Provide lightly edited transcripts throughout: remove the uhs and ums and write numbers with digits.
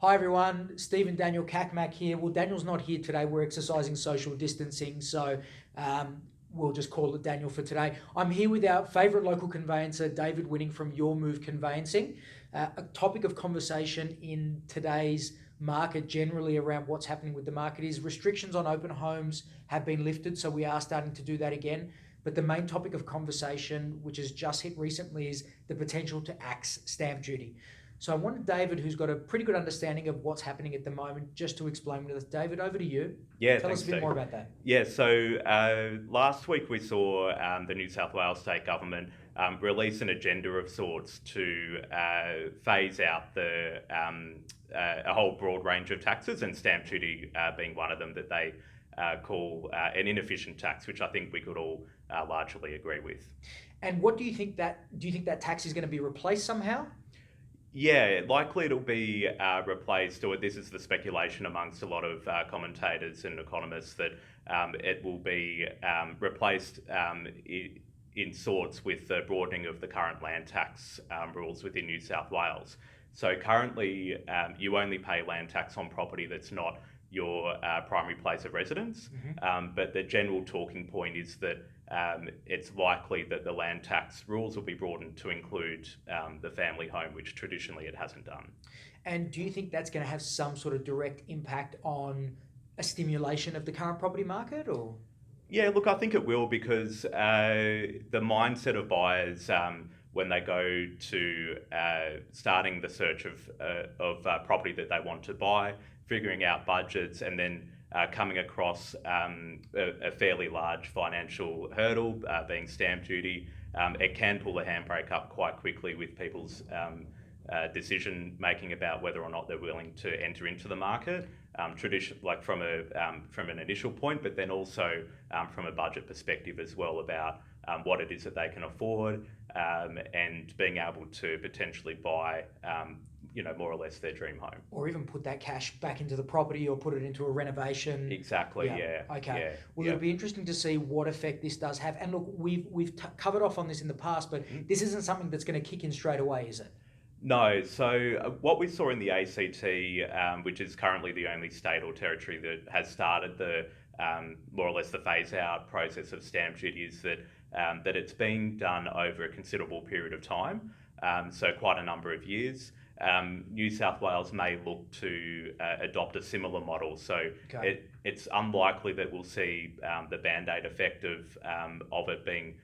Hi everyone, Steve and Daniel Kakmak here. Well, Daniel's not here today. We're exercising social distancing, so we'll just call it Daniel for today. I'm here with our favourite local conveyancer, David Winning from Your Move Conveyancing. A topic of conversation in today's market, generally around what's happening with the market, is restrictions on open homes have been lifted, so we are starting to do that again. But the main topic of conversation, which has just hit recently, is the potential to axe stamp duty. So I wanted David, who's got a pretty good understanding of what's happening at the moment, just to explain with us. David, over to you. Yeah, Tell us thanks, a bit more Steve. about that. Yeah, so last week we saw the New South Wales state government release an agenda of sorts to phase out a whole broad range of taxes, and stamp duty being one of them that they call an inefficient tax, which I think we could all largely agree with. And what do you think that tax is going to be replaced somehow? Yeah, likely it'll be replaced, or this is the speculation amongst a lot of commentators and economists, that it will be replaced in sorts with the broadening of the current land tax rules within New South Wales. So currently, you only pay land tax on property that's not your primary place of residence. But the general talking point is that it's likely that the land tax rules will be broadened to include the family home, which traditionally it hasn't done. And do you think that's going to have some sort of direct impact on a stimulation of the current property market, or? Yeah, look, I think it will, because the mindset of buyers when they go to starting the search of property that they want to buy, figuring out budgets, and then coming across a fairly large financial hurdle, being stamp duty, it can pull the handbrake up quite quickly with people's decision making about whether or not they're willing to enter into the market. Tradition, like from an initial point, but then also from a budget perspective as well, about what it is that they can afford, and being able to potentially buy, more or less their dream home. Or even put that cash back into the property or put it into a renovation. Exactly. Yeah. Okay. Yeah. Well, Yeah. it'll be interesting to see what effect this does have. And look, we've covered off on this in the past, but this isn't something that's going to kick in straight away, is it? No, so what we saw in the ACT, which is currently the only state or territory that has started the more or less the phase out process of stamp duty, is that it's been done over a considerable period of time, so quite a number of years. New South Wales may look to adopt a similar model, so Okay. it's unlikely that we'll see the band-aid effect of it being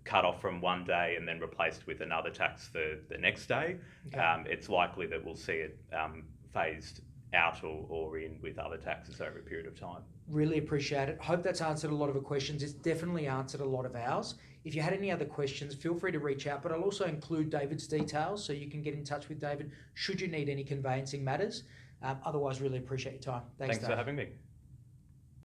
cut off from one day and then replaced with another tax the next day. Okay. It's likely that we'll see it phased out or in with other taxes over a period of time. Really appreciate it. Hope that's answered a lot of the questions. It's definitely answered a lot of ours. If you had any other questions, feel free to reach out, but I'll also include David's details so you can get in touch with David should you need any conveyancing matters. Otherwise, really appreciate your time. Thanks, Thanks for Dave. having me.